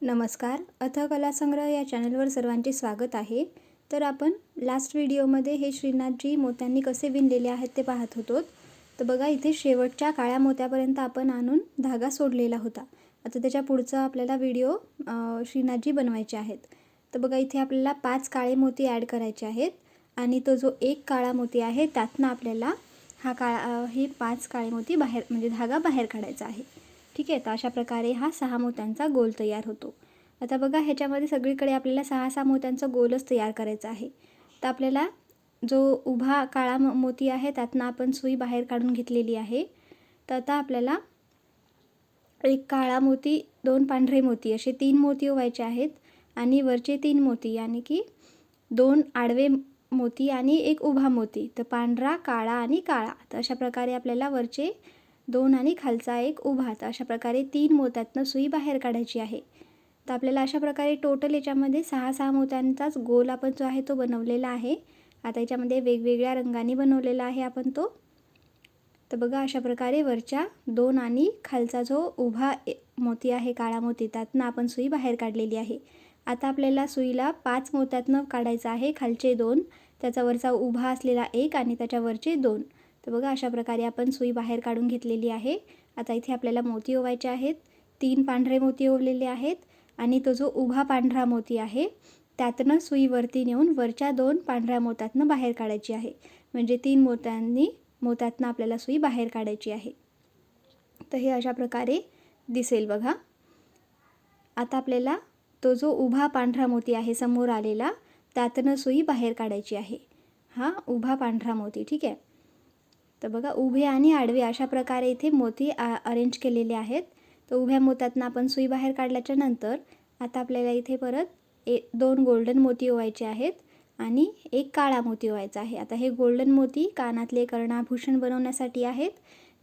नमस्कार. अथः कला संग्रह या चॅनलवर सर्वांचे स्वागत आहे. तर आपण लास्ट व्हिडिओमध्ये हे श्रीनाथजी मोत्यांनी कसे विणलेले आहेत ते पाहत होतो. तर बघा इथे शेवटच्या काळ्या मोत्यापर्यंत आपण आणून धागा सोडलेला होता. आता त्याच्या पुढचा आपल्याला व्हिडिओ श्रीनाथजी बनवायचे आहेत. तर बघा इथे आपल्याला 5 काळे मोती ॲड करायचे आहेत आणि तो जो एक काळा मोती आहे त्यातनं आपल्याला हे 5 काळे मोती बाहेर म्हणजे धागा बाहेर काढायचा आहे. ठीक आहे. तर अशा प्रकारे हा 6 मोत्यांचा गोल तयार होतो. आता बघा ह्याच्यामध्ये सगळीकडे आपल्याला 6-6 मोत्यांचा गोलच तयार करायचा आहे. तर आपल्याला जो उभा काळा मोती आहे त्यातनं आपण सुई बाहेर काढून घेतलेली आहे. तर आता आपल्याला एक काळा मोती, 2 पांढरे मोती असे 3 मोती ओवायचे आहेत आणि वरचे 3 मोती यानी की 2 आडवे मोती आणि एक उभा मोती. तर पांढरा, काळा आणि काळा. तर अशा प्रकारे आपल्याला वरचे 2 आणि खालचा एक उभा. तर अशा प्रकारे 3 मोत्यातनं सुई बाहेर काढायची आहे. तर आपल्याला अशा प्रकारे टोटल याच्यामध्ये 6-6 मोत्यांचाच गोल आपण जो आहे तो बनवलेला आहे. आता याच्यामध्ये वेगवेगळ्या रंगाने बनवलेला आहे आपण तो. तर बघा अशा प्रकारे वरच्या 2 आणि खालचा जो उभा मोती आहे काळा मोती त्यातनं आपण सुई बाहेर काढलेली आहे. आता आपल्याला सुईला 5 मोत्यातनं काढायचं आहे. खालचे 2, त्याचा वरचा उभा असलेला 1 आणि त्याच्या वरचे 2. तर बघा अशा प्रकारे आपण सुई बाहेर काढून घेतलेली आहे. आता इथे आपल्याला मोती ओवायचे आहेत. 3 पांढरे मोती ओवलेले आहेत आणि तो जो उभा पांढरा मोती आहे त्यातनं सुई वरती नेऊन वरच्या 2 पांढऱ्या मोत्यातनं बाहेर काढायची आहे. म्हणजे 3 मोत्यातनं आपल्याला सुई बाहेर काढायची आहे. तर हे अशा प्रकारे दिसेल बघा. आता आपल्याला तो जो उभा पांढरा मोती आहे समोर आलेला त्यातनं सुई बाहेर काढायची आहे. हा उभा पांढरा मोती. ठीक आहे. तर बघा उभे आणि आडवे अशा प्रकारे इथे मोती अरेंज केलेले आहेत. तर उभ्या मोत्यातनं आपण सुई बाहेर काढल्याच्या नंतर आता आपल्याला इथे परत 2 गोल्डन मोती ओवायचे आहेत आणि एक काळा मोती ओवायचा आहे. आता हे गोल्डन मोती कानातले कर्णाभूषण बनवण्यासाठी आहेत.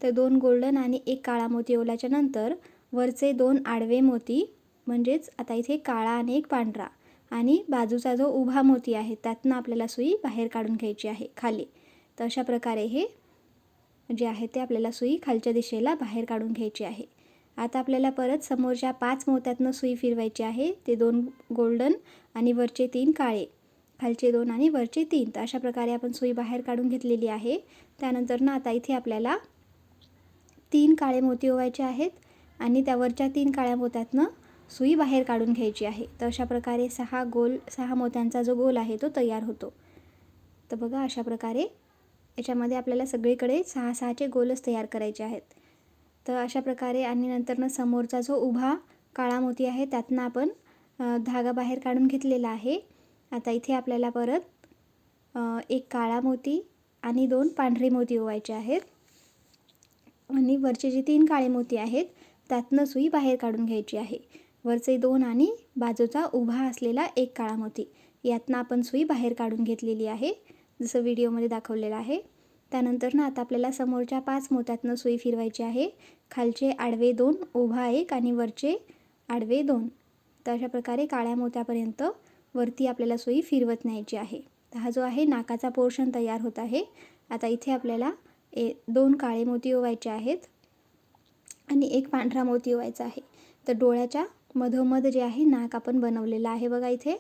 तर 2 गोल्डन आणि एक काळा मोती ओवल्याच्या नंतर वरचे 2 आडवे मोती म्हणजेच आता इथे काळा आणि एक पांढरा आणि बाजूचा जो उभा मोती आहे त्यातनं आपल्याला सुई बाहेर काढून घ्यायची आहे खाली. तर अशा प्रकारे हे जे आहे ते आपल्याला सुई खालच्या दिशेला बाहेर काढून घ्यायची आहे. आता आपल्याला परत समोरच्या 5 मोत्यातनं सुई फिरवायची आहे. ते 2 गोल्डन आणि वरचे 3 काळे, खालचे 2 आणि वरचे 3. तर अशा प्रकारे आपण सुई बाहेर काढून घेतलेली आहे. त्यानंतर ना आता इथे आपल्याला 3 काळे मोती ओवायचे आहेत आणि त्यावरच्या 3 काळ्या मोत्यातनं सुई बाहेर काढून घ्यायची आहे. तर अशा प्रकारे 6 मोत्यांचा जो गोल आहे तो तयार होतो. तर बघा अशा प्रकारे याच्यामध्ये आपल्याला सगळीकडे 6-6चे गोलच तयार करायचे आहेत. तर अशा प्रकारे आणि नंतरनं समोरचा जो उभा काळा मोती आहे त्यातनं आपण धागा बाहेर काढून घेतलेला आहे. आता इथे आपल्याला परत एक काळा मोती आणि 2 पांढरे मोती ओवायचे आहेत आणि वरचे जे 3 काळे मोती आहेत त्यातनं सुई बाहेर काढून घ्यायची आहे. वरचे 2 आणि बाजूचा उभा असलेला एक काळा मोती यातनं आपण सुई बाहेर काढून घेतलेली आहे जसं व्हिडिओमध्ये दाखवलेलं आहे. त्यानंतर ना आता आपल्याला समोरच्या 5 मोत्यातनं सुई फिरवायची आहे. खालचे आडवे 2, उभा 1 आणि वरचे आडवे 2. तर अशा प्रकारे काळ्या मोत्यापर्यंत वरती आपल्याला सुई फिरवत न्यायची आहे. तर हा जो आहे नाकाचा पोर्शन तयार होत आहे. आता इथे आपल्याला 2 काळे मोती ओवायचे आहेत आणि एक पांढरा मोती ओवायचा आहे. तर डोळ्याच्या मधोमध जे आहे नाक आपण बनवलेलं आहे बघा इथे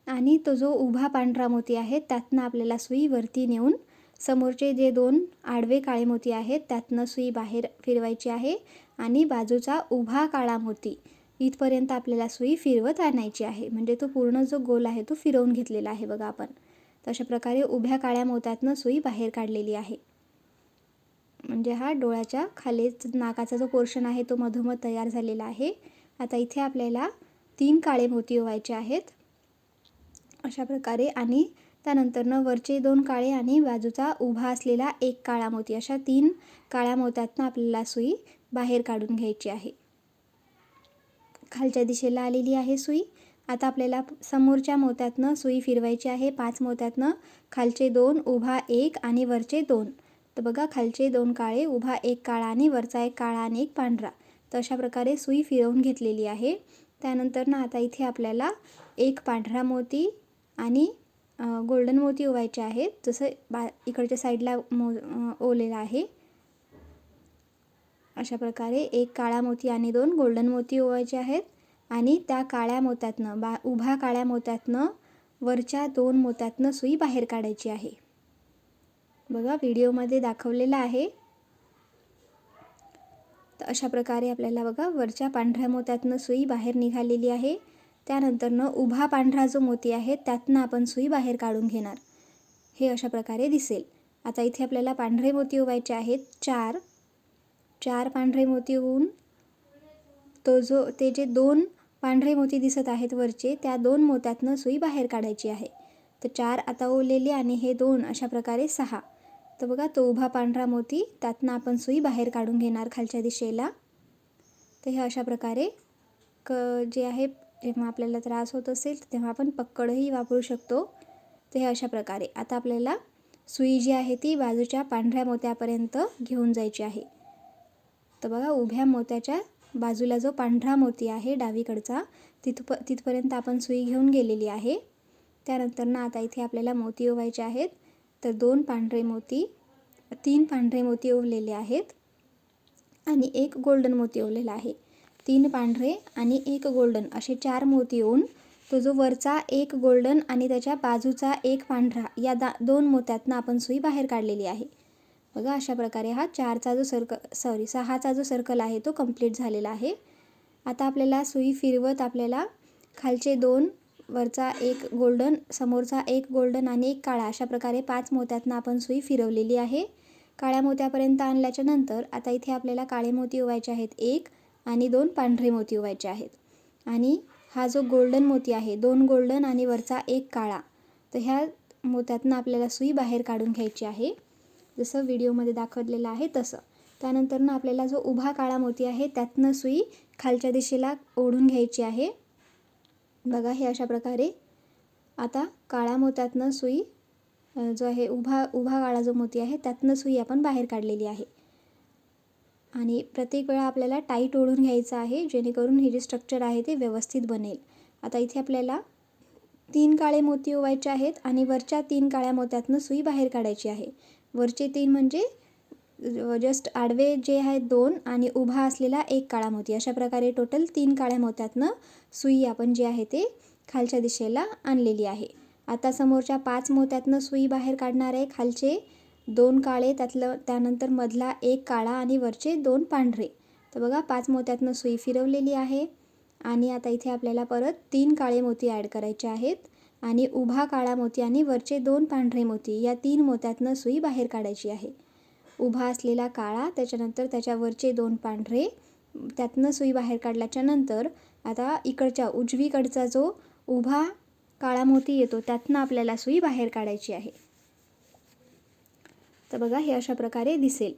आणि तो जो उभा पांढरा मोती आहे त्यातनं आपल्याला सुई वरती नेऊन समोरचे जे 2 आडवे काळे मोती आहेत त्यातनं सुई बाहेर फिरवायची आहे आणि बाजूचा उभा काळा मोती इथपर्यंत आपल्याला सुई फिरवत आणायची आहे. म्हणजे तो पूर्ण जो गोल आहे तो फिरवून घेतलेला आहे बघा आपण. तशा प्रकारे उभ्या काळ्या मोत्यातनं सुई बाहेर काढलेली आहे. म्हणजे हा डोळ्याच्या खालीच नाकाचा जो पोर्शन आहे तो मधोमध तयार झालेला आहे. आता इथे आपल्याला 3 काळे मोती ओवायचे आहेत अशा प्रकारे आणि त्यानंतरनं वरचे 2 काळे आणि बाजूचा उभा असलेला एक काळा मोती अशा 3 काळ्या मोत्यातनं आपल्याला सुई बाहेर काढून घ्यायची आहे. खालच्या दिशेला आलेली आहे सुई. आता आपल्याला समोरच्या मोत्यातनं सुई फिरवायची आहे. 5 मोत्यातनं खालचे 2, उभा 1 आणि वरचे 2. तर बघा खालचे 2 काळे, उभा 1 काळा आणि वरचा 1 काळा आणि 1 पांढरा. तर अशा प्रकारे सुई फिरवून घेतलेली आहे. त्यानंतर ना आता इथे आपल्याला एक पांढरा मोती आणि गोल्डन मोती ओवायचे आहेत जसं इकडच्या साईडला ओवलेला आहे. अशा प्रकारे एक काळा मोती आणि 2 गोल्डन मोती ओवायचे आहेत आणि त्या काळ्या मोत्यातनं उभ्या काळ्या मोत्यातनं वरच्या 2 मोत्यातनं सुई बाहेर काढायची आहे. बघा व्हिडिओमध्ये दाखवलेलं आहे. तर अशा प्रकारे आपल्याला बघा वरच्या पांढऱ्या मोत्यातनं सुई बाहेर निघालेली आहे. त्यानंतरनं उभा पांढरा जो मोती आहे त्यातनं आपण सुई बाहेर काढून घेणार. हे अशा प्रकारे दिसेल. आता इथे आपल्याला पांढरे मोती ओवायचे आहेत 4 पांढरे मोती ओवून ते जे 2 पांढरे मोती दिसत आहेत वरचे त्या 2 मोत्यातनं सुई बाहेर काढायची आहे. तर 4 आता ओवलेले आणि हे 2 अशा प्रकारे 6. तर बघा तो उभा पांढरा मोती त्यातनं आपण सुई बाहेर काढून घेणार खालच्या दिशेला. तर हे अशा प्रकारे जे आहे जेव्हा आपल्याला त्रास होत असेल तेव्हा आपण पक्कडही वापरू शकतो. तर हे अशा प्रकारे आता आपल्याला सुई जी आहे ती बाजूच्या पांढऱ्या मोत्यापर्यंत घेऊन जायची आहे. तर बघा उभ्या मोत्याच्या बाजूला जो पांढरा मोती आहे डावीकडचा तिथपर्यंत आपण सुई घेऊन गेलेली आहे. त्यानंतर आता इथे आपल्याला मोती ओवायचे आहेत. तर 3 पांढरे मोती ओवलेले आहेत आणि 1 गोल्डन मोती ओवलेला आहे. 3 पांढरे आणि 1 गोल्डन असे 4 मोती ओवून तो जो वरचा 1 गोल्डन आणि त्याच्या बाजूचा 1 पांढरा या 2 मोत्यातनं आपण सुई बाहेर काढलेली आहे. बघा अशा प्रकारे हा 6चा जो सर्कल आहे तो कंप्लीट झालेला आहे. आता आपल्याला सुई फिरवत आपल्याला खालचे 2 वरचा 1 गोल्डन समोरचा 1 गोल्डन आणि 1 काळा अशा प्रकारे 5 मोत्यातनं आपण सुई फिरवलेली आहे. काळ्या मोत्यापर्यंत आणल्याच्या नंतर आता इथे आपल्याला काळे मोती ओवायचे आहेत 1 आणि 2 पांढरे मोती ओवायचे आहेत. आणि हा जो गोल्डन मोती आहे 2 गोल्डन आणि वरचा 1 काळा तर ह्या मोत्यातनं आपल्याला सुई बाहेर काढून घ्यायची आहे. जसं व्हिडिओमध्ये दाखवलेलं आहे तसं. त्यानंतरनं आपल्याला जो उभा काळा मोती आहे त्यातनं सुई खालच्या दिशेला ओढून घ्यायची आहे. बघा हे अशा प्रकारे आता काळ्या मोत्यातनं सुई जो आहे उभा काळा जो मोती आहे त्यातनं सुई आपण बाहेर काढलेली आहे. आणि प्रत्येक वेळा आपल्याला टाईट ओढून घ्यायचं आहे जेणेकरून हे जे स्ट्रक्चर आहे ते व्यवस्थित बनेल. आता इथे आपल्याला 3 काळे मोती ओवायचे आहेत आणि वरच्या 3 काळ्या मोत्यातनं सुई बाहेर काढायची आहे. वरचे 3 म्हणजे जस्ट आडवे जे आहेत 2 आणि उभा असलेला 1 काळा मोती अशा प्रकारे टोटल 3 काळ्या मोत्यातनं सुई आपण जी आहे ते खालच्या दिशेला आणलेली आहे. आता समोरच्या 5 मोत्यातनं सुई बाहेर काढणार आहे. खालचे 2 काळे त्यानंतर मधला 1 काळा आणि वरचे 2 पांढरे. तर बघा 5 मोत्यातनं सुई फिरवलेली आहे. आणि आता इथे आपल्याला परत 3 काळे मोती ॲड करायचे आहेत आणि उभा काळा मोती आणि वरचे 2 पांढरे मोती या 3 मोत्यातनं सुई बाहेर काढायची आहे. उभा असलेला काळा त्याच्यानंतर त्याच्यावरचे 2 पांढरे त्यातनं सुई बाहेर काढल्याच्या नंतर आता इकडच्या उजवीकडचा जो उभा काळा मोती येतो त्यातनं आपल्याला सुई बाहेर काढायची आहे. तर बघा हे अशा प्रकारे दिसेल.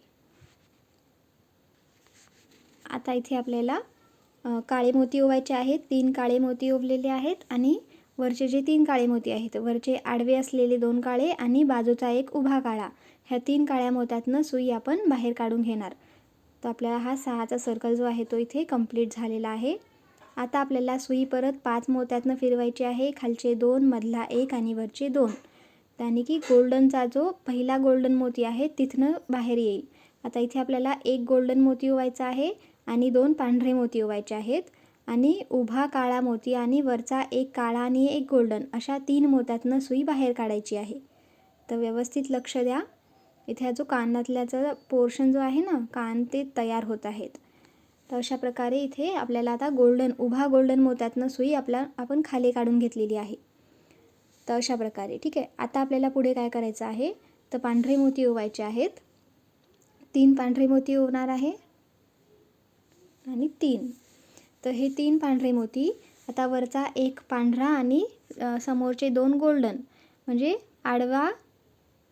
आता इथे आपल्याला काळे मोती ओवायचे आहेत. 3 काळे मोती ओवलेले आहेत आणि वरचे जे 3 काळे मोती आहेत वरचे आडवे असलेले 2 काळे आणि बाजूचा 1 उभा काळा ह्या 3 काळ्या मोत्यातनं सुई आपण बाहेर काढून घेणार. तर आपल्याला हा 6चा सर्कल जो आहे तो इथे कंप्लीट झालेला आहे. आता आपल्याला सुई परत 5 मोत्यातनं फिरवायची आहे. खालचे 2 मधला 1 आणि वरचे 2 त्याने की गोल्डनचा जो पहिला गोल्डन मोती आहे तिथनं बाहेर येईल. आता इथे आपल्याला 1 गोल्डन मोती ओवायचा आहे आणि 2 पांढरे मोती ओवायचे आहेत आणि उभा काळा मोती आणि वरचा 1 काळा आणि 1 गोल्डन अशा 3 मोत्यातनं सुई बाहेर काढायची आहे. तर व्यवस्थित लक्ष द्या. इथे हा जो कानातल्याचा पोर्शन जो आहे ना कान ते तयार होत आहेत. तर अशा प्रकारे इथे आपल्याला आता उभा गोल्डन मोत्यातनं सुई आपण खाली काढून घेतलेली आहे. तर अशा प्रकारे ठीक आहे. आता आपल्याला पुढे काय करायचं आहे तर पांढरे मोती ओवायचे आहेत. 3 पांढरे मोती ओवणार आहे आणि 3. तर हे 3 पांढरे मोती आता वरचा 1 पांढरा आणि समोरचे 2 गोल्डन म्हणजे आडवा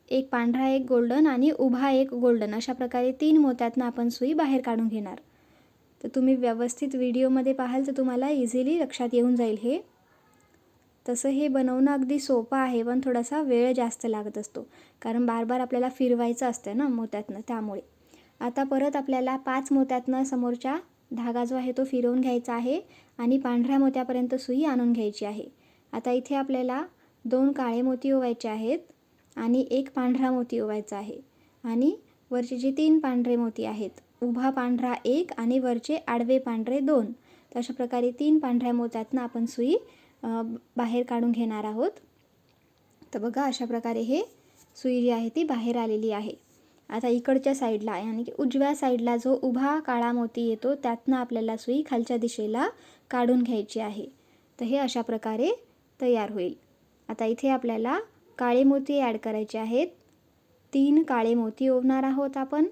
1 पांढरा 1 गोल्डन आणि उभा 1 गोल्डन अशा प्रकारे 3 मोत्यातनं आपण सुई बाहेर काढून घेणार. तर तुम्ही व्यवस्थित व्हिडिओमध्ये पाहाल तर तुम्हाला इझिली लक्षात येऊन जाईल हे. तसं हे बनवणं अगदी सोपं आहे पण थोडासा वेळ जास्त लागत असतो कारण बार आपल्याला फिरवायचं असतं ना मोत्यातनं त्यामुळे. आता परत आपल्याला 5 मोत्यातनं समोरच्या धागा जो आहे तो फिरवून घ्यायचा आहे आणि पांढऱ्या मोत्यापर्यंत सुई आणून घ्यायची आहे. आता इथे आपल्याला 2 काळे मोती ओवायचे आहेत आणि 1 पांढरा मोती ओवायचा आहे आणि वरचे जे 3 पांढरे मोती आहेत उभा पांढरा 1 आणि वरचे आडवे पांढरे 2 तर अशा प्रकारे 3 पांढऱ्या मोत्यातनं आपण सुई बाहेर काढून घेणार आहोत. तर बघा अशा प्रकारे हे सुई जी आहे ती बाहेर आलेली आहे. आता इकडच्या साईडला यानी की उजव्या साईडला जो उभा काळा मोती येतो त्यातनं आपल्याला सुई खालच्या दिशेला काढून घ्यायची आहे. तर हे अशा प्रकारे तयार होईल. आता इथे आपल्याला काळे मोती ॲड करायचे आहेत. 3 काळे मोती ओवणार आहोत आपण.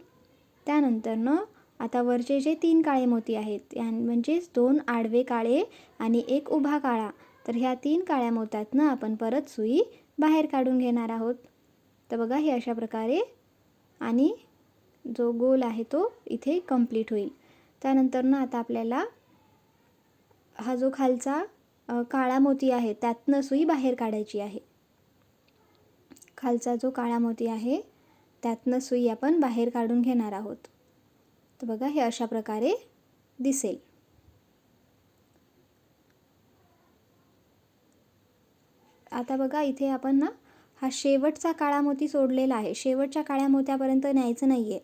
त्यानंतरनं आता वरचे जे 3 काळे मोती आहेत म्हणजेच 2 आडवे काळे आणि 1 उभा काळा, तर ह्या 3 काळ्या मोत्यातनं आपण परत सुई बाहेर काढून घेणार आहोत. तर बघा हे अशा प्रकारे आणि जो गोल आहे तो इथे कंप्लीट होईल. त्यानंतरनं आता आपल्याला हा जो खालचा काळा मोती आहे त्यातनं सुई बाहेर काढायची आहे. खालचा जो काळा मोती आहे त्यातनं सुई आपण बाहेर काढून घेणार आहोत. तर बघा हे अशा प्रकारे दिसेल. आता बघा इथे आपण ना हा शेवटचा काळा मोती सोडलेला आहे. शेवटच्या काळ्या मोत्यापर्यंत न्यायचं नाही आहे.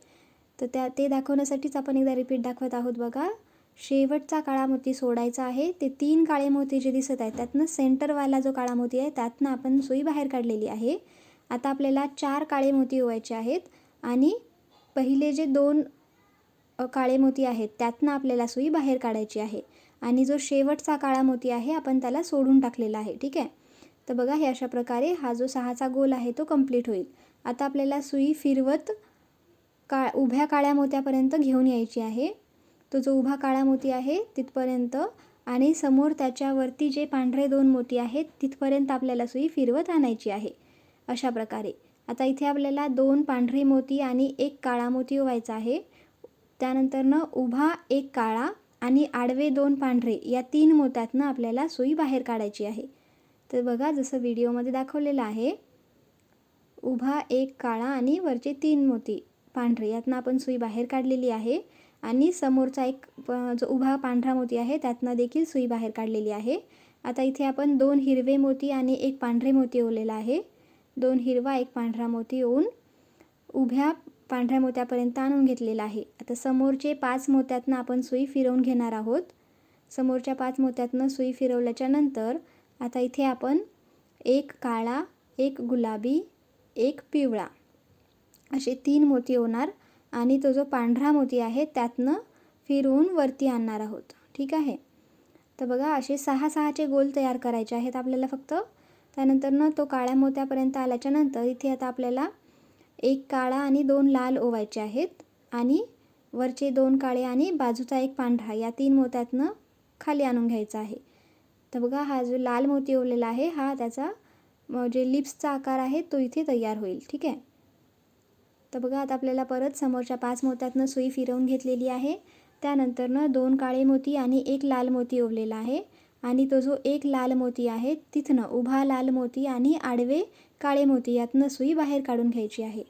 तर ते दाखवण्यासाठीच आपण एकदा रिपीट दाखवत आहोत. बघा शेवटचा काळा मोती सोडायचा आहे. ते 3 काळे मोती जे दिसत आहेत त्यातनं सेंटरवाला जो काळा मोती आहे त्यातनं आपण सुई बाहेर काढलेली आहे. आता आपल्याला 4 काळे मोती ओवायचे आहेत आणि पहिले जे 2 काळे मोती आहेत त्यातनं आपल्याला सुई बाहेर काढायची आहे आणि जो शेवटचा काळा मोती आहे आपण त्याला सोडून टाकलेला आहे. ठीक आहे. तर बघा हे अशा प्रकारे हा जो 6चा गोल आहे तो कंप्लीट होईल. आता आपल्याला सुई फिरवत उभ्या काळ्या मोत्यापर्यंत घेऊन यायची आहे. तो जो उभा काळा मोती आहे तिथपर्यंत आणि समोर त्याच्यावरती जे पांढरे 2 मोती आहेत तिथपर्यंत आपल्याला सुई फिरवत आणायची आहे. अशा प्रकारे आता इथे आपल्याला 2 पांढरी मोती आणि 1 काळा मोती ओवायचा आहे. त्यानंतरनं उभा 1 काळा आणि आडवे 2 पांढरे या 3 मोत्यातनं आपल्याला सुई बाहेर काढायची आहे. तर बघा जसं व्हिडिओमध्ये दाखवलेलं आहे, उभा 1 काळा आणि वरचे 3 मोती पांढरे यातनं आपण सुई बाहेर काढलेली आहे आणि समोरचा एक जो उभा पांढरा मोती आहे त्यातनं देखील सुई बाहेर काढलेली आहे. आता इथे आपण 2 हिरवे मोती आणि 1 पांढरे मोती ओवलेला आहे. 2 हिरवा 1 पांढरा मोती ओवून उभ्या पांढऱ्या मोत्यापर्यंत आणून घेतलेला आहे. आता समोरचे 5 मोत्यातनं आपण सुई फिरवून घेणार आहोत. समोरच्या 5 मोत्यातनं सुई फिरवल्याच्या नंतर आता इथे आपण 1 काळा, 1 गुलाबी, 1 पिवळा असे 3 मोती ओवणार आणि तो जो पांढरा मोती आहे त्यातनं फिरवून वरती आणणार आहोत. ठीक आहे. तर बघा असे 6-6चे गोल तयार करायचे आहेत आपल्याला फक्त. त्यानंतरनं तो काळ्या मोत्यापर्यंत आल्याच्या नंतर इथे आता आपल्याला 1 काळा आणि 2 लाल ओवायचे आहेत आणि वरचे 2 काळे आणि बाजूचा 1 पांढरा या 3 मोत्यातनं खाली आणून घ्यायचा आहे. तर बघा हा जो लाल मोती ओवलेला आहे हा त्याचा जे लिप्सचा आकार आहे तो इथे तयार होईल. ठीक आहे. तर बघा आता आपल्याला परत समोरच्या 5 मोत्यातनं सुई फिरवून घेतलेली आहे. त्यानंतरनं 2 काळे मोती आणि 1 लाल मोती ओवलेला आहे आणि तो जो 1 लाल मोती आहे तिथनं उभा लाल मोती आणि आडवे काळे मोती यातनं सुई बाहेर काढून घ्यायची आहे.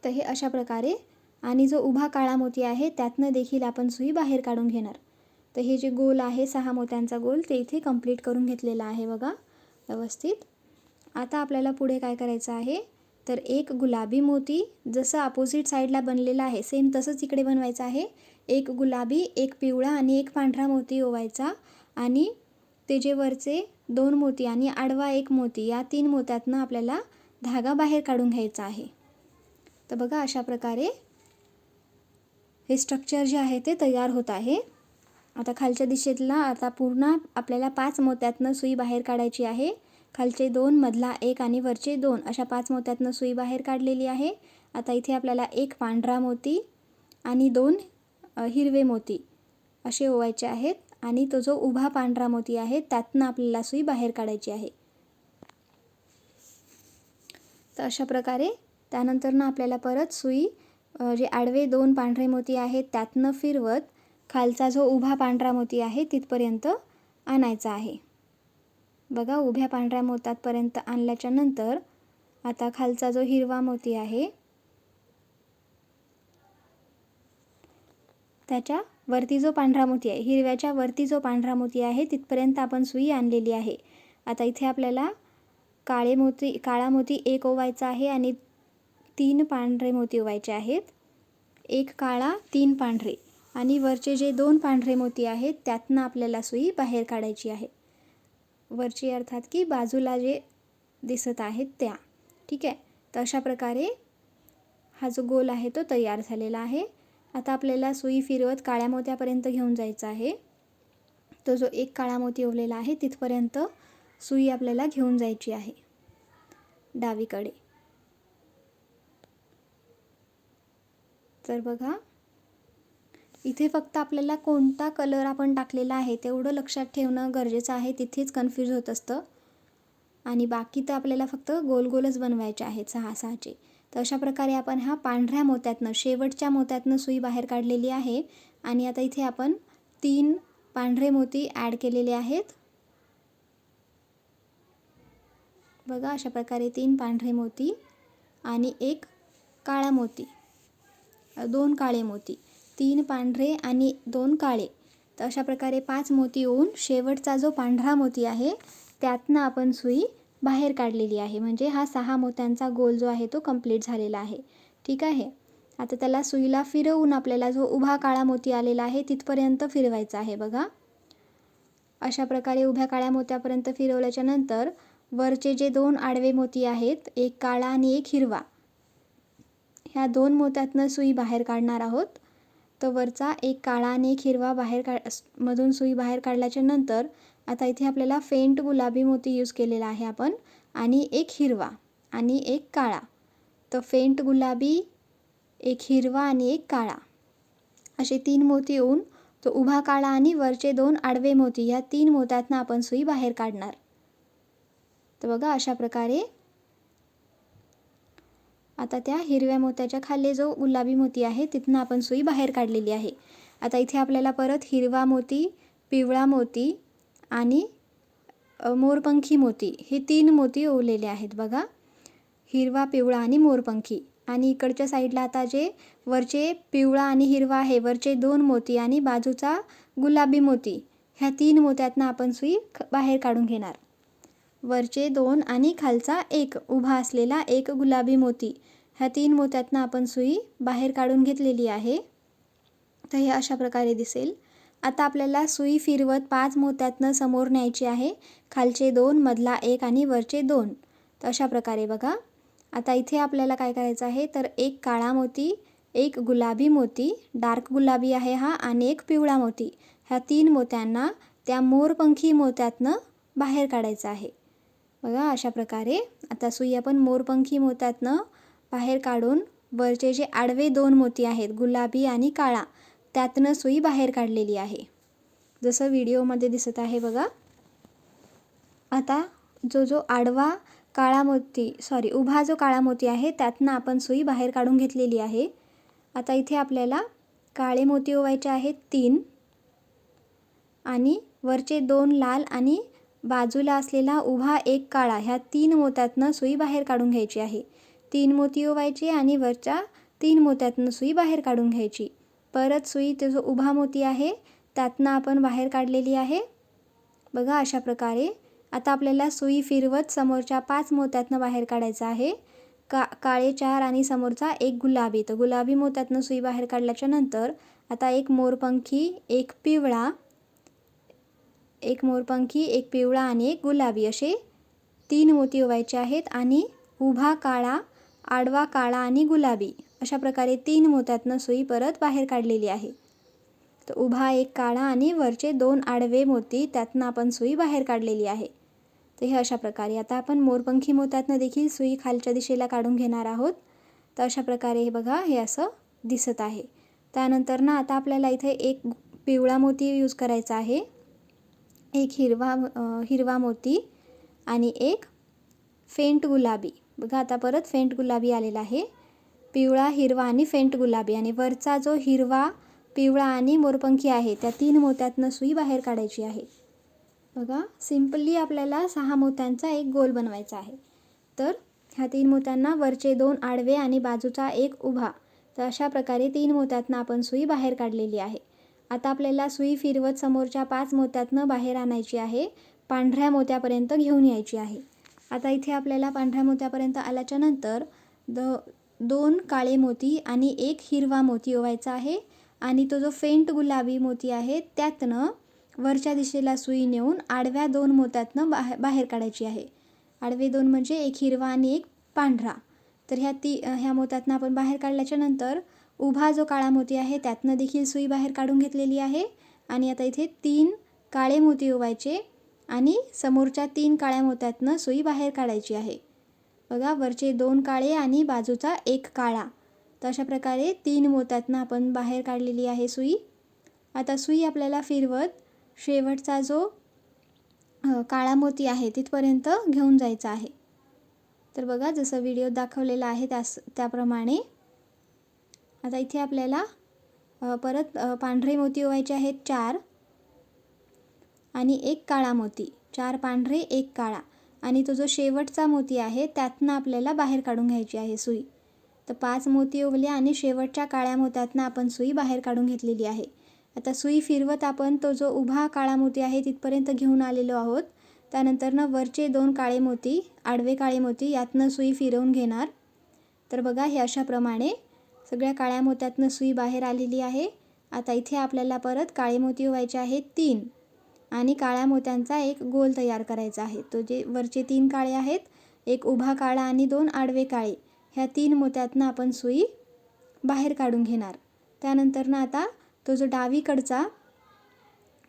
तर हे अशा प्रकारे आणि जो उभा काळा मोती आहे त्यातनं देखील आपण सुई बाहेर काढून घेणार. तर हे जे गोल आहे 6 मोत्यांचा गोल ते इथे कंप्लीट करून घेतलेला आहे बघा व्यवस्थित. आता आपल्याला पुढे काय करायचं आहे तर 1 गुलाबी मोती जसं अपोजिट साईडला बनलेला आहे सेम तसंच इकडे बनवायचं आहे. 1 गुलाबी, 1 पिवळा आणि 1 पांढरा मोती ओवायचा आणि ते जे वरचे 2 मोती आणि आडवा 1 मोती या 3 मोत्यातनं आपल्याला धागा बाहेर काढून घ्यायचा आहे. तर बघा अशा प्रकारे हे स्ट्रक्चर जे आहे ते तयार होत आहे. आता खालच्या दिशेतला आता पूर्ण आपल्याला 5 मोत्यातनं सुई बाहेर काढायची आहे. खालचे 2, मधला 1 आणि वरचे 2 अशा 5 मोत्यातनं सुई बाहेर काढलेली आहे. आता इथे आपल्याला 1 पांढरा मोती आणि 2 हिरवे मोती असे ओवायचे आहेत आणि तो जो उभा पांढरा मोती आहे त्यातनं आपल्याला सुई बाहेर काढायची आहे. तर अशा प्रकारे त्यानंतरनं आपल्याला परत सुई जे आडवे 2 पांढरे मोती आहेत त्यातनं फिरवत खालचा जो उभा पांढरा मोती आहे तिथपर्यंत आणायचा आहे. बघा उभ्या पांढऱ्या मोत्यापर्यंत आणल्याच्या नंतर आता खालचा जो हिरवा मोती आहे त्याच्या वरती जो पांढरा मोती आहे हिरव्याच्या वरती जो पांढरा मोती आहे तिथपर्यंत आपण सुई आणलेली आहे. आता इथे आपल्याला काळा मोती 1 ओवायचा आहे आणि 3 पांढरे मोती ओवायचे आहेत. 1 काळा 3 पांढरे आणि वरचे जे 2 पांढरे मोती आहेत त्यातनं आपल्याला सुई बाहेर काढायची आहे. वरची अर्थात की बाजूला जे दिसत आहेत त्या. ठीक आहे. तर अशा प्रकारे हा जो गोल आहे तो तयार झालेला आहे. आता आपल्याला सुई फिरवत काळ्या मोत्यापर्यंत घेऊन जायचं आहे. तो जो एक काळा मोती उरलेला आहे तिथपर्यंत सुई आपल्याला घेऊन जायची आहे डावीकडे. तर बघा इथे फक्त आपल्याला कोणता कलर आपण टाकलेला आहे तेवढं लक्षात ठेवणं गरजेचं आहे. तिथेच कन्फ्यूज होत असतं आणि बाकी तर आपल्याला फक्त गोल गोलच बनवायचे आहेत 6-6चे. तर अशा प्रकारे आपण हा पांढऱ्या मोत्यातनं शेवटच्या मोत्यातनं सुई बाहेर काढलेली आहे. आणि आता इथे आपण 3 पांढरे मोती ॲड केलेले आहेत. बघा अशा प्रकारे 3 पांढरे मोती आणि 1 काळा मोती, 2 काळे मोती, 3 पांढरे आणि 2 काळे. तर अशा प्रकारे 5 मोती येऊन शेवटचा जो पांढरा मोती आहे त्यातनं आपण सुई बाहेर काढलेली आहे. म्हणजे हा 6 मोत्यांचा गोल जो आहे तो कंप्लीट झालेला आहे. ठीक आहे. आता त्याला सुईला फिरवून आपल्याला जो उभा काळा मोती आलेला आहे तिथपर्यंत फिरवायचा आहे. बघा अशा प्रकारे उभ्या काळ्या मोत्यापर्यंत फिरवल्याच्या नंतर वरचे जे 2 आडवे मोती आहेत, एक काळा आणि एक हिरवा, ह्या 2 मोत्यातनं सुई बाहेर काढणार आहोत. तर वरचा एक काळा आणि एक हिरवा मधून सुई बाहेर काढल्याच्या नंतर आता इथे आपल्याला फेंट गुलाबी मोती यूज केलेला आहे आपण, आणि एक हिरवा आणि एक काळा. तर फेंट गुलाबी, एक हिरवा आणि एक काळा असे 3 मोती येऊन तो उभा काळा आणि वरचे 2 आडवे मोती ह्या 3 मोत्यातनं आपण सुई बाहेर काढणार. तर बघा अशा प्रकारे आता त्या हिरव्या मोत्याच्या खाली जो गुलाबी मोती आहे तिथनं आपण सुई बाहेर काढलेली आहे. आता इथे आपल्याला परत हिरवा मोती, पिवळा मोती आणि मोरपंखी मोती हे 3 मोती ओवलेले आहेत. बघा हिरवा, पिवळा आणि मोरपंखी. आणि इकडच्या साईडला आता जे वरचे पिवळा आणि हिरवा आहे, वरचे 2 मोती आणि बाजूचा गुलाबी मोती, ह्या 3 मोत्यातनं आपण सुई बाहेर काढून घेणार. वरचे 2 आणि खालचा एक उभा असलेला एक गुलाबी मोती, ह्या 3 मोत्यातनं आपण सुई बाहेर काढून घेतलेली आहे. तर हे अशा प्रकारे दिसेल. आता आपल्याला सुई फिरवत 5 मोत्यातनं समोर न्यायची आहे. खालचे 2, मधला 1 आणि वरचे 2. तर अशा प्रकारे बघा. आता इथे आपल्याला काय करायचं आहे तर एक काळा मोती, एक गुलाबी मोती, डार्क गुलाबी आहे हा, आणि एक पिवळा मोती, ह्या 3 मोत्यांना त्या मोरपंखी मोत्यातनं बाहेर काढायचं आहे. बघा अशा प्रकारे आता सुई आपण मोरपंखी मोत्यातनं बाहेर काढून वरचे जे आडवे 2 मोती आहेत गुलाबी आणि काळा त्यातनं सुई बाहेर काढलेली आहे, जसं व्हिडिओमध्ये दिसत आहे. बघा आता जो आडवा काळा मोती उभा जो काळा मोती आहे त्यातनं आपण सुई बाहेर काढून घेतलेली आहे. आता इथे आपल्याला काळे मोती ओवायचे आहेत 3 आणि वरचे 2 लाल आणि बाजूला असलेला उभा एक काळा, ह्या 3 मोत्यातनं सुई बाहेर काढून घ्यायची आहे. 3 मोती ओवायची आणि वरच्या 3 मोत्यातनं सुई बाहेर काढून घ्यायची. परत सुई तो जो उभा मोती आहे त्यातनं आपण बाहेर काढलेली आहे. बघा अशा प्रकारे आता आपल्याला सुई फिरवत समोरच्या 5 मोत्यातनं बाहेर काढायचं आहे. काळे 4 आणि समोरचा एक गुलाबी. तर गुलाबी मोत्यातनं सुई बाहेर काढल्याच्या नंतर आता एक मोरपंखी, एक पिवळा, एक पिवळा आणि एक गुलाबी असे 3 मोती ओवायचे आहेत. आणि उभा काळा, आडवा काळा आणि गुलाबी अशा प्रकारे 3 मोत्यातनं सुई परत बाहेर काढलेली आहे. तर उभा एक काळा आणि वरचे 2 आडवे मोती त्यातनं आपण सुई बाहेर काढलेली आहे. तर हे अशा प्रकारे आता आपण मोरपंखी मोत्यातनं देखील सुई खालच्या दिशेला काढून घेणार आहोत. तर अशा प्रकारे हे बघा हे असं दिसत आहे. त्यानंतर ना आता आपल्याला इथे एक पिवळा मोती यूज करायचा आहे, एक हिरवा मोती आणि एक फेंट गुलाबी. बघा आता परत फेंट गुलाबी आलेला आहे. पिवळा, हिरवा आणि फेंट गुलाबी, आणि वरचा जो हिरवा, पिवळा आणि मोरपंखी आहे त्या 3 मोत्यातनं सुई बाहेर काढायची आहे. बघा सिम्पली आपल्याला 6 मोत्यांचा एक गोल बनवायचा आहे. तर ह्या 3 मोत्यांना वरचे 2 आडवे आणि बाजूचा एक उभा, तर अशा प्रकारे 3 मोत्यातनं आपण सुई बाहेर काढलेली आहे. आता आपल्याला सुई फिरवत समोरच्या 5 मोत्यातनं बाहेर आणायची आहे, पांढऱ्या मोत्यापर्यंत घेऊन यायची आहे. आता इथे आपल्याला पांढऱ्या मोत्यापर्यंत आल्याच्या नंतर 2 काळे मोती आणि एक हिरवा मोती ओवायचा आहे आणि तो जो फेंट गुलाबी मोती आहे त्यातनं वरच्या दिशेला सुई नेऊन आडव्या 2 मोत्यातनं बाहेर काढायची आहे. आडवे 2 म्हणजे एक हिरवा आणि एक पांढरा. तर ह्या मोत्यातनं आपण बाहेर काढल्याच्या नंतर उभा जो काळा मोती आहे त्यातनं देखील सुई बाहेर काढून घेतलेली आहे. आणि आता इथे 3 काळे मोती ओवायचे आणि समोरच्या 3 काळ्या मोत्यातनं सुई बाहेर काढायची आहे. बघा, वरचे 2 काळे आणि बाजूचा 1 काळा. तर अशा प्रकारे 3 मोत्यातनं आपण बाहेर काढलेली आहे सुई. आता सुई आपल्याला फिरवत शेवटचा जो काळा मोती आहे तिथपर्यंत घेऊन जायचा आहे. तर बघा, जसं व्हिडिओत दाखवलेलं आहे त्याप्रमाणे. आता इथे आपल्याला परत पांढरे मोती ओवायचे आहेत 4 आणि 1 काळा मोती. 4 पांढरे 1 काळा. आणि तो जो शेवटचा मोती आहे त्यातनं आपल्याला बाहेर काढून घ्यायची आहे सुई. तर 5 मोती ओवले आणि शेवटच्या काळ्या मोत्यातनं आपण सुई बाहेर काढून घेतलेली आहे. आता सुई फिरवत आपण तो जो उभा काळा मोती आहे तिथपर्यंत घेऊन आलेलो आहोत. त्यानंतरनं वरचे 2 काळे मोती, आडवे काळे मोती यातनं सुई फिरवून घेणार. तर बघा, हे अशाप्रमाणे सगळ्या काळ्या मोत्यातनं सुई बाहेर आलेली आहे. आता इथे आपल्याला परत काळे मोती ओवायचे आहेत 3 आणि काळ्या मोत्यांचा एक गोल तयार करायचा आहे. तो जे वरचे 3 काळे आहेत, एक उभा काळा आणि 2 आडवे काळे, ह्या 3 मोत्यातनं आपण सुई बाहेर काढून घेणार. त्यानंतरनं आता तो जो डावीकडचा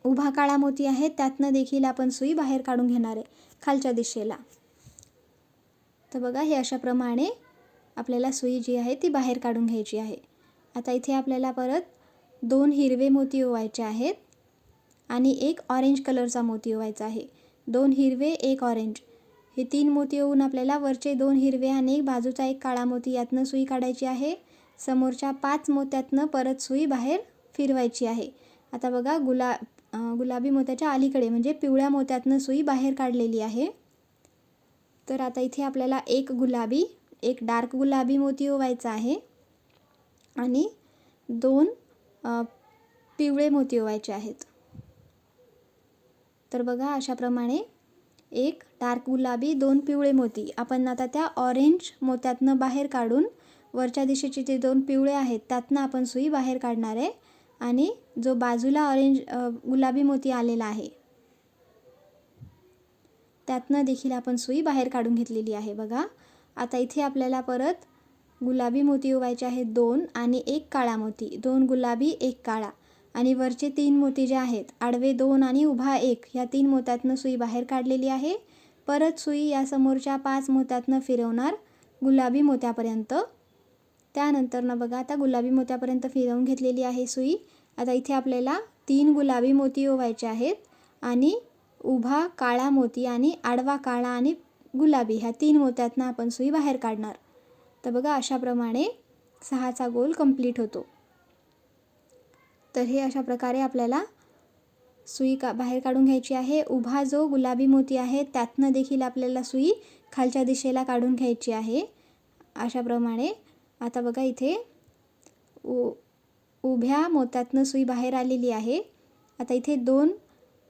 उभा काळा मोती आहे त्यातनं देखील आपण सुई बाहेर काढून घेणार आहे खालच्या दिशेला. तर बघा, हे अशाप्रमाणे आपल्याला सुई जी आहे ती बाहेर काढून घ्यायची आहे. आता इथे आपल्याला परत 2 हिरवे मोती ओवायचे आहेत आणि 1 ऑरेंज कलरचा मोती ओवायचा आहे. 2 हिरवे 1 ऑरेंज, हे 3 मोती ओवून आपल्याला वरचे 2 हिरवे आणि बाजूचा 1 काळा मोती यातनं सुई काढायची आहे. समोरच्या 5 मोत्यातनं परत सुई बाहेर फिरवायची आहे. आता बघा, गुलाबी मोत्याच्या अलीकडे म्हणजे पिवळ्या मोत्यातनं सुई बाहेर काढलेली आहे. तर आता इथे आपल्याला 1 गुलाबी, 1 डार्क गुलाबी मोती ओवायचा आहे आणि 2 पिवळे मोती ओवायचे आहेत. तर बघा, अशाप्रमाणे 1 डार्क गुलाबी, 2 पिवळे मोती आपण आता त्या ऑरेंज मोत्यातनं बाहेर काढून वरच्या दिशेचे जे 2 पिवळे आहेत त्यातनं आपण सुई बाहेर काढणार आहे. आणि जो बाजूला ऑरेंज गुलाबी मोती आलेला आहे त्यातनं देखील आपण सुई बाहेर काढून घेतलेली आहे. बघा, आता इथे आपल्याला परत गुलाबी मोती ओवायचे आहेत 2 आणि 1 काळा मोती. 2 गुलाबी 1 काळा आणि वरचे 3 मोती जे आहेत, आडवे 2 आणि उभा 1, ह्या 3 मोत्यातनं सुई बाहेर काढलेली आहे. परत सुई या समोरच्या 5 मोत्यातनं फिरवणार गुलाबी मोत्यापर्यंत. त्यानंतरनं बघा, आता गुलाबी मोत्यापर्यंत फिरवून घेतलेली आहे सुई. आता इथे आपल्याला 3 गुलाबी मोती ओवायचे आहेत आणि उभा काळा मोती आणि आडवा काळा आणि गुलाबी ह्या 3 मोत्यातनं आपण सुई बाहेर काढणार. तर बघा, अशाप्रमाणे 6चा गोल कंप्लीट होतो. तर हे अशा प्रकारे आपल्याला सुई बाहेर काढून घ्यायची आहे. उभा जो गुलाबी मोती आहे त्यातनं देखील आपल्याला सुई खालच्या दिशेला काढून घ्यायची आहे अशाप्रमाणे. आता बघा, इथे उभ्या मोत्यातनं सुई बाहेर आलेली आहे. आता इथे 2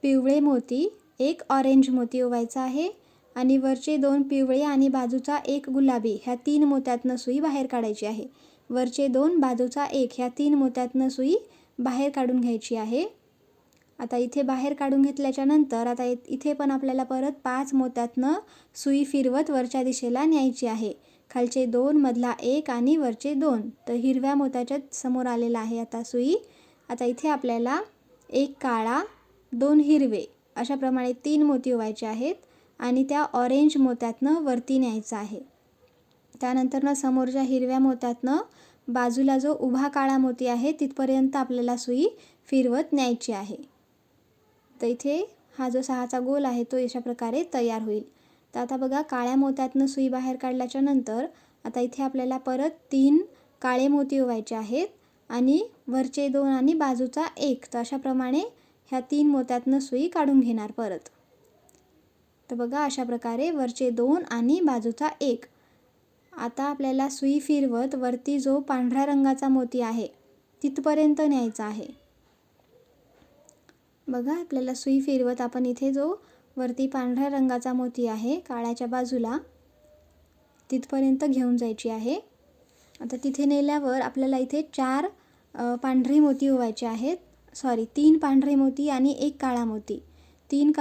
पिवळे मोती, 1 ऑरेंज मोती ओवायचा आहे आणि वरचे 2 पिवळे आणि बाजूचा 1 गुलाबी ह्या 3 मोत्यातनं सुई बाहेर काढायची आहे. वरचे 2, बाजूचा 1 ह्या 3 मोत्यातनं सुई बाहेर काढून घ्यायची आहे. आता इथे बाहेर काढून घेतल्याच्या नंतर आता इथे पण आपल्याला परत 5 मोत्यातनं सुई फिरवत वरच्या दिशेला न्यायची आहे. खालचे 2, मधला 1 आणि वरचे 2. तर हिरव्या मोत्याच्या समोर आलेला आहे आता सुई. आता इथे आपल्याला 1 काळा, 2 हिरवे अशाप्रमाणे 3 मोती ओवायचे आहेत आणि त्या ऑरेंज मोत्यातनं वरती न्यायचं आहे. त्यानंतरनं समोरच्या हिरव्या मोत्यातनं बाजूला जो उभा काळा मोती आहे तिथपर्यंत आपल्याला सुई फिरवत न्यायची आहे. तर इथे हा जो 6चा गोल आहे तो अशा प्रकारे तयार होईल. तर आता बघा, काळ्या मोत्यातनं सुई बाहेर काढल्याच्या नंतर आता इथे आपल्याला परत 3 काळे मोती ओवायचे आहेत आणि वरचे 2 आणि बाजूचा 1. तर अशाप्रमाणे ह्या 3 मोत्यातनं सुई काढून घेणार परत. तर बघा, अशा प्रकारे वरचे 2 आणि बाजूचा 1. आता आपल्याला सुई फिरवत वरती जो पांढऱ्या रंगाचा मोती आहे तिथपर्यंत न्यायचा आहे. बघा, आपल्याला सुई फिरवत आपण इथे जो वरती पांढऱ्या रंगाचा मोती आहे काळ्याच्या बाजूला तिथपर्यंत घेऊन जायची आहे. आता तिथे नेल्यावर आपल्याला इथे 4 पांढरे मोती ओवायचे आहेत. 3 पांढरे मोती आणि 1 काळा मोती. 3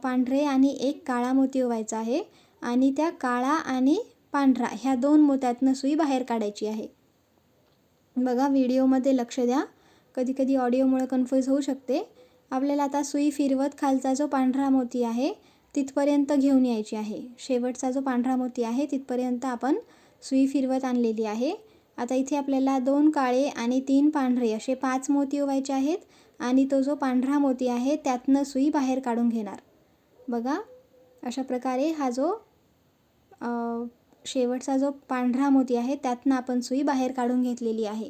पांढरे आणि 1 काळा मोती ओवायचा आहे आणि त्या काळा आणि पांढरा ह्या 2 मोत्यातनं सुई बाहेर काढायची आहे. बघा व्हिडिओमध्ये लक्ष द्या, कधी ऑडिओमुळे कन्फ्यूज होऊ शकते. आपल्याला आता सुई फिरवत खालचा जो पांढरा मोती आहे तिथपर्यंत घेऊन यायची आहे. शेवटचा जो पांढरा मोती आहे तिथपर्यंत आपण सुई फिरवत आणलेली आहे. आता इथे आपल्याला 2 काळे आणि 3 पांढरे असे 5 मोती ओवायचे आहेत आणि तो जो पांढरा मोती आहे त्यातनं सुई बाहेर काढून घेणार. बघा अशा प्रकारे हा जो शेवटचा जो पांढरा मोती आहे त्यातनं आपण सुई बाहेर काढून घेतलेली आहे.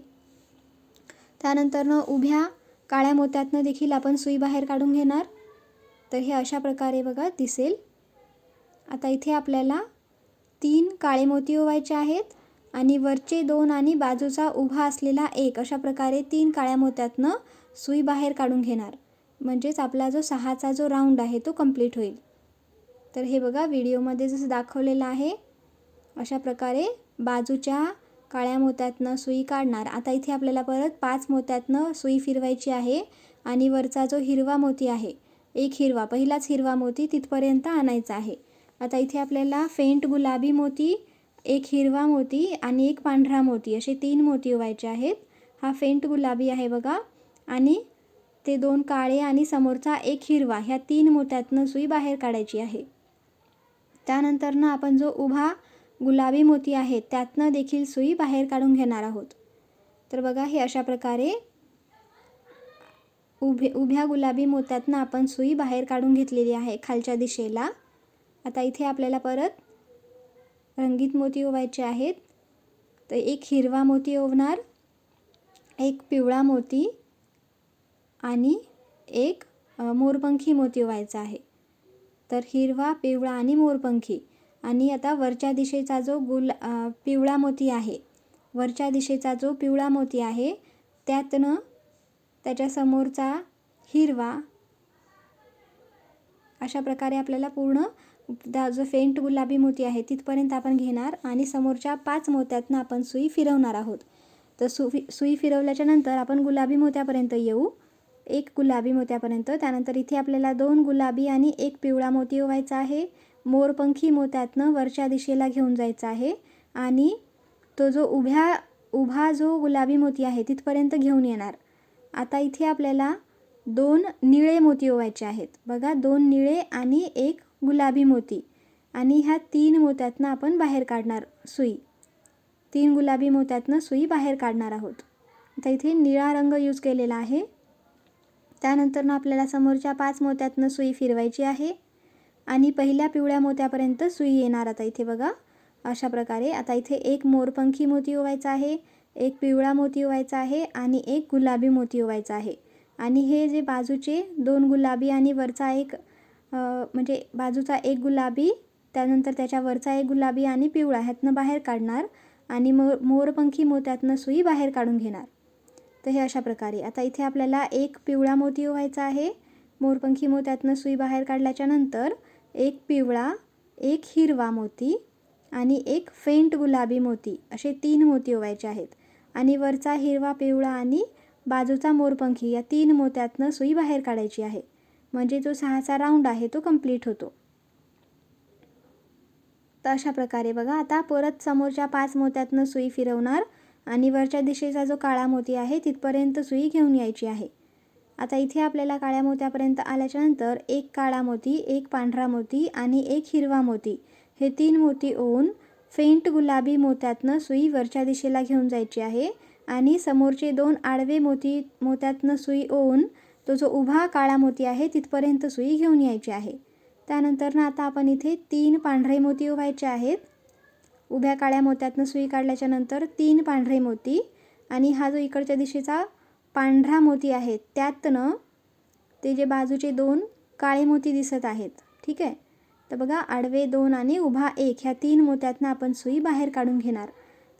त्यानंतरनं उभ्या काळ्या मोत्यातनं देखील आपण सुई बाहेर काढून घेणार. तर हे अशा प्रकारे बघा दिसेल. आता इथे आपल्याला 3 काळे मोती ओवायचे आहेत आणि वरचे 2 आणि बाजूचा उभा असलेला 1 अशा प्रकारे 3 काळ्या मोत्यातनं सुई बाहेर काढून घेणार. म्हणजेच आपला जो 6चा जो राऊंड आहे तो कंप्लीट होईल. तर हे बघा व्हिडिओमध्ये जसं दाखवलेलं आहे अशा प्रकारे बाजूच्या काळ्या मोत्यातनं सुई काढणार. आता इथे आपल्याला परत 5 मोत्यातनं सुई फिरवायची आहे आणि वरचा जो हिरवा मोती आहे, पहिलाच हिरवा मोती तिथपर्यंत आणायचा आहे. आता इथे आपल्याला फेंट गुलाबी मोती, 1 हिरवा मोती आणि 1 पांढरा मोती असे 3 मोती ओवायचे आहेत. हा फेंट गुलाबी आहे बघा आणि ते 2 काळे आणि समोरचा 1 हिरवा ह्या 3 मोत्यातनं सुई बाहेर काढायची आहे. त्यानंतरनं आपण जो उभा गुलाबी मोती आहे त्यातनं देखील सुई बाहेर काढून घेणार आहोत. तर बघा हे अशा प्रकारे उभ्या गुलाबी मोत्यातनं आपण सुई बाहेर काढून घेतलेली आहे खालच्या दिशेला. आता इथे आपल्याला परत रंगीत मोती ओवायचे आहेत. तर 1 हिरवा मोती ओवणार, 1 पिवळा मोती आणि 1 मोरपंखी मोती ओवायचा आहे. तर हिरवा, पिवळा आणि मोरपंखी. आणि आता वरच्या दिशेचा जो पिवळा मोती आहे, त्यातनं त्याच्या समोरचा हिरवा अशा प्रकारे आपल्याला पूर्ण जो फेंट गुलाबी मोती आहे तिथपर्यंत आपण घेणार आणि समोरच्या 5 मोत्यातनं आपण सुई फिरवणार आहोत. तर सुई फिरवल्याच्या नंतर आपण गुलाबी मोत्यापर्यंत येऊ, 1 गुलाबी मोत्यापर्यंत. त्यानंतर इथे आपल्याला 2 गुलाबी आणि 1 पिवळा मोती ओवायचा आहे. मोरपंखी मोत्यातनं वरच्या दिशेला घेऊन जायचा आहे आणि तो जो उभा जो गुलाबी मोती आहे तिथपर्यंत घेऊन येणार. आता इथे आपल्याला 2 निळे मोती ओवायचे आहेत. बघा 2 निळे आणि 1 गुलाबी मोती आणि ह्या 3 मोत्यातनं आपण बाहेर काढणार सुई. 3 गुलाबी मोत्यातनं सुई बाहेर काढणार आहोत. आता इथे निळा रंग यूज केलेला आहे. त्यानंतर आपल्याला समोरच्या 5 मोत्यातनं सुई फिरवायची आहे आणि पहिल्या पिवळ्या मोत्यापर्यंत सुई येणार. आता इथे बघा अशा प्रकारे. आता इथे 1 मोरपंखी मोती ओवायचा आहे, 1 पिवळा मोती ओवायचा आहे आणि 1 गुलाबी मोती ओवायचा आहे. आणि हे जे बाजूचे 2 गुलाबी आणि वरचा 1 म्हणजे बाजूचा 1 गुलाबी, त्यानंतर त्याच्या वरचा 1 गुलाबी आणि पिवळा ह्यातनं बाहेर काढणार आणि मोरपंखी मोत्यातनं सुई बाहेर काढून घेणार. तर हे अशा प्रकारे. आता इथे आपल्याला 1 पिवळा मोती ओवायचा आहे. मोरपंखी मोत्यातनं सुई बाहेर काढल्याच्या नंतर 1 पिवळा, 1 हिरवा मोती आणि 1 फेंट गुलाबी मोती असे 3 मोती ओवायचे आहेत. आणि वरचा हिरवा, पिवळा आणि बाजूचा मोरपंखी या 3 मोत्यातनं सुई बाहेर काढायची आहे. म्हणजे जो 6चा राऊंड आहे तो कंप्लीट होतो. तर अशा प्रकारे बघा आता परत समोरच्या 5 मोत्यातनं सुई फिरवणार आणि वरच्या दिशेचा जो काळा मोती आहे तिथपर्यंत सुई घेऊन यायची आहे. आता इथे आपल्याला काळ्या मोत्यापर्यंत आल्याच्यानंतर 1 काळा मोती, 1 पांढरा मोती आणि 1 हिरवा मोती हे 3 मोती ओवून फेंट गुलाबी मोत्यातनं सुई वरच्या दिशेला घेऊन जायची आहे आणि समोरचे 2 आडवे मोत्यातनं सुई ओवून तो जो उभा काळा मोती आहे तिथपर्यंत सुई घेऊन यायची आहे. त्यानंतर आता आपण इथे 3 पांढरे मोती ओवायचे आहेत. उभ्या काळ्या मोत्यातनं सुई काढल्याच्या नंतर 3 पांढरे मोती आणि हा जो इकडच्या दिशेचा पांढरा मोती आहे त्यातनं ते जे बाजूचे 2 काळे मोती दिसत आहेत, ठीक आहे. तर बघा आडवे 2 आणि उभा 1 ह्या 3 मोत्यातनं आपण सुई बाहेर काढून घेणार.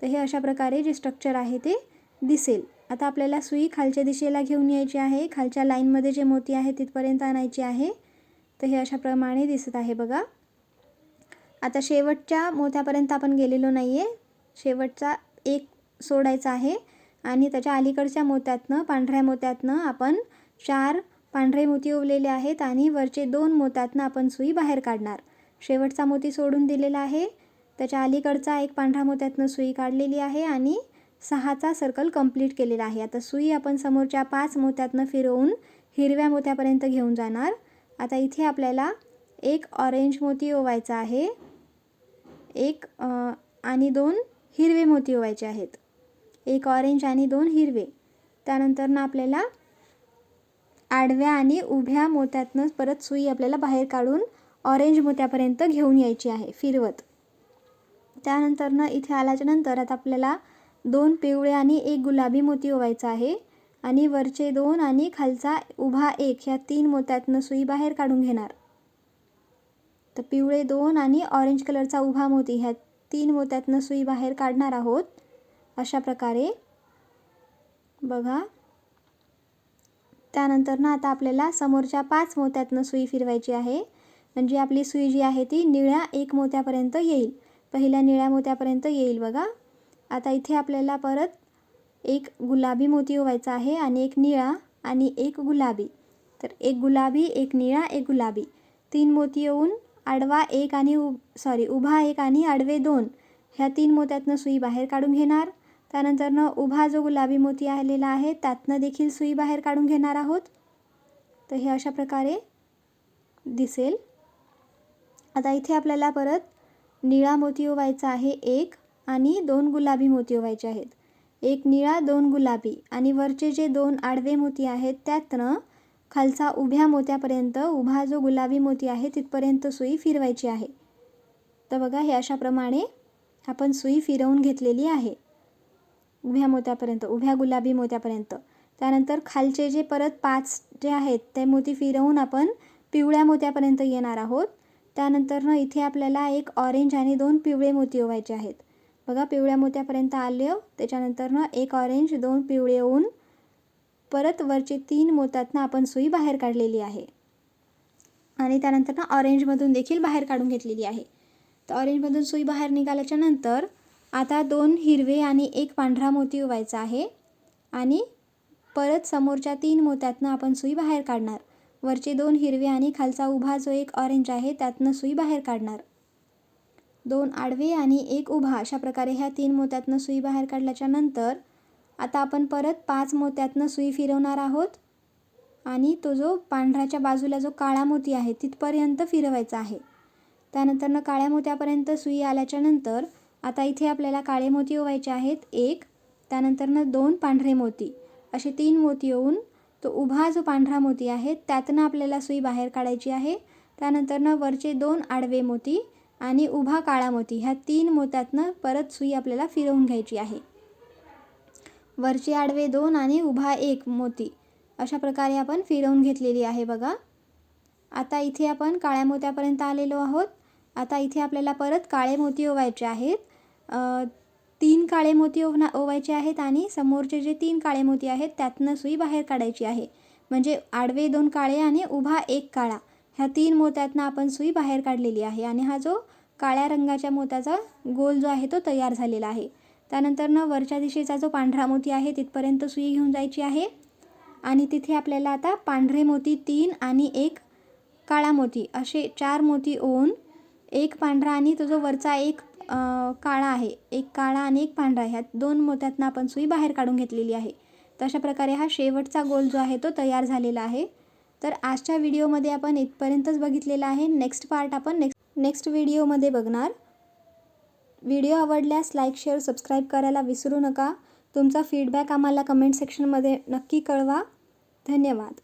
तर हे अशा प्रकारे जे स्ट्रक्चर आहे ते दिसेल. आता आपल्याला सुई खालच्या दिशेला घेऊन यायची आहे. खालच्या लाईनमध्ये जे मोती आहे तिथपर्यंत आणायची आहे. तर हे अशा प्रमाणे दिसत आहे बघा. आता शेवटच्या मोत्यापर्यंत आपण गेलेलो नाही आहे. शेवटचा 1 सोडायचा आहे आणि त्याच्या अलीकडच्या मोत्यातनं, पांढऱ्या मोत्यातनं आपण 4 पांढरे मोती ओवलेले आहेत आणि वरचे 2 मोत्यातनं आपण सुई बाहेर काढणार. शेवटचा मोती सोडून दिलेला आहे. त्याच्या अलीकडचा एक पांढऱ्या मोत्यातनं सुई काढलेली आहे आणि 6चा सर्कल कंप्लीट केलेला आहे. आता सुई आपण समोरच्या 5 मोत्यातनं फिरवून हिरव्या मोत्यापर्यंत घेऊन जाणार. आता इथे आपल्याला एक ऑरेंज मोती ओवायचा आहे, एक आणि 2 हिरवे मोती ओवायचे आहेत. एक ऑरेंज आणि 2 हिरवे. त्यानंतर आपल्याला आडव्या आणि उभ्या मोत्यातनं परत सुई आपल्याला बाहेर काढून ऑरेंज मोत्यापर्यंत घेऊन यायची आहे फिरवत. त्यानंतर इथे आल्याच्यानंतर आता आपल्याला 2 पिवळे आणि 1 गुलाबी मोती ओवायचा आहे आणि वरचे 2 आणि खालचा उभा 1 ह्या 3 मोत्यातनं सुई बाहेर काढून घेणार. तर पिवळे 2 आणि ऑरेंज कलरचा उभा मोती ह्या 3 मोत्यातनं सुई बाहेर काढणार आहोत. अशा प्रकारे बघा. त्यानंतर आता आपल्याला समोरच्या 5 मोत्यातनं सुई फिरवायची आहे. म्हणजे आपली सुई जी आहे ती निळ्या 1 मोत्यापर्यंत येईल. पहिल्या निळ्या मोत्यापर्यंत येईल बघा. आता इथे आपल्याला परत एक गुलाबी मोती ओवायचा आहे आणि एक निळा आणि एक गुलाबी. तर एक गुलाबी, एक निळा, एक गुलाबी. 3 मोती येऊन आडवा 1 आणि उभा 1 आणि आडवे 2 ह्या 3 मोत्यातनं सुई बाहेर काढून घेणार. त्यानंतर उभा जो गुलाबी मोती आलेला आहे त्यातनं देखील सुई बाहेर काढून घेणार आहोत. तर हे अशा प्रकारे दिसेल. आता इथे आपल्याला परत निळा मोती ओवायचा आहे 1 आणि 2 गुलाबी मोती ओवायचे आहेत. 1 निळा, 2 गुलाबी आणि वरचे जे 2 आडवे मोती आहेत त्यातनं खालचा उभ्या मोत्यापर्यंत उभा जो गुलाबी मोती आहे तिथपर्यंत सुई फिरवायची आहे. तर बघा हे अशाप्रमाणे आपण सुई फिरवून घेतलेली आहे उभ्या मोत्यापर्यंत, उभ्या गुलाबी मोत्यापर्यंत. त्यानंतर खालचे जे परत 5 जे आहेत ते मोती फिरवून आपण पिवळ्या मोत्यापर्यंत येणार आहोत. त्यानंतर इथे आपल्याला एक ऑरेंज आणि 2 पिवळे मोती ओवायचे आहेत. बघा पिवळ्या मोत्यापर्यंत आले. त्याच्यानंतर एक ऑरेंज, 2 पिवळे होऊन परत वरचे 3 मोत्यातनं आपण सुई बाहेर काढलेली आहे आणि त्यानंतर ऑरेंजमधून देखील बाहेर काढून घेतलेली आहे. तर ऑरेंजमधून सुई बाहेर निघाल्याच्या नंतर आता 2 हिरवे आणि 1 पांढरा मोती ओवायचा आहे आणि परत समोरच्या 3 मोत्यातनं आपण सुई बाहेर काढणार. वरचे 2 हिरवे आणि खालचा उभा जो एक ऑरेंज आहे त्यातनं सुई बाहेर काढणार. 2 आडवे आणि 1 उभा अशा प्रकारे ह्या 3 मोत्यातनं सुई बाहेर काढल्याच्या नंतर आता आपण परत 5 मोत्यातनं सुई फिरवणार आहोत आणि तो जो पांढऱ्याच्या बाजूला जो काळा मोती आहे तिथपर्यंत फिरवायचा आहे. त्यानंतर काळ्या मोत्यापर्यंत सुई आल्याच्या नंतर आता इथे आपल्याला काळे मोती ओवायचे आहेत 1, त्यानंतर 2 पांढरे मोती असे 3 मोती येऊन तो उभा जो पांढरा मोती आहे त्यातनं आपल्याला सुई बाहेर काढायची आहे. त्यानंतर वरचे 2 आडवे मोती आणि उभा काळा मोती ह्या 3 मोत्यातनं परत सुई आपल्याला फिरवून घ्यायची आहे. वरचे आडवे 2 आणि उभा 1 मोती अशा प्रकारे आपण फिरवून घेतलेली आहे बघा. आता इथे आपण काळ्या मोत्यापर्यंत आलेलो आहोत. आता इथे आपल्याला परत काळे मोती ओवायचे आहेत. 3 काळे मोती ओवायचे आहेत आणि समोरचे जे 3 काळे मोती आहेत त्यातनं सुई बाहेर काढायची आहे. म्हणजे आडवे 2 काळे आणि उभा 1 काळा ह्या 3 मोत्यातनं आपण सुई बाहेर काढलेली आहे आणि हा जो काळ्या रंगाच्या मोत्याचा गोल जो आहे तो तयार झालेला आहे. त्यानंतर वरच्या दिशेचा जो पांढरा मोती आहे तिथपर्यंत सुई घेऊन जायची आहे आणि तिथे आपल्याला आता पांढरे मोती 3 आणि 1 काळा मोती असे 4 मोती ओवून 1 पांढरा आणि तो जो वरचा 1 काळा आहे, 1 काळा आणि 1 पांढरा ह्या 2 मोत्यातनं आपण सुई बाहेर काढून घेतलेली आहे. तर अशा प्रकारे हा शेवटचा गोल जो आहे तो तयार झालेला आहे. तर आजच्या व्हिडिओमध्ये आपण इथपर्यंतच बघितलेला आहे. नेक्स्ट पार्ट आपण नेक्स्ट व्हिडिओमध्ये बघणार. व्हिडिओ आवडल्यास लाईक, शेअर, सबस्क्राईब करायला विसरू नका. तुमचा फीडबॅक आम्हाला कमेंट सेक्शनमध्ये नक्की कळवा. धन्यवाद.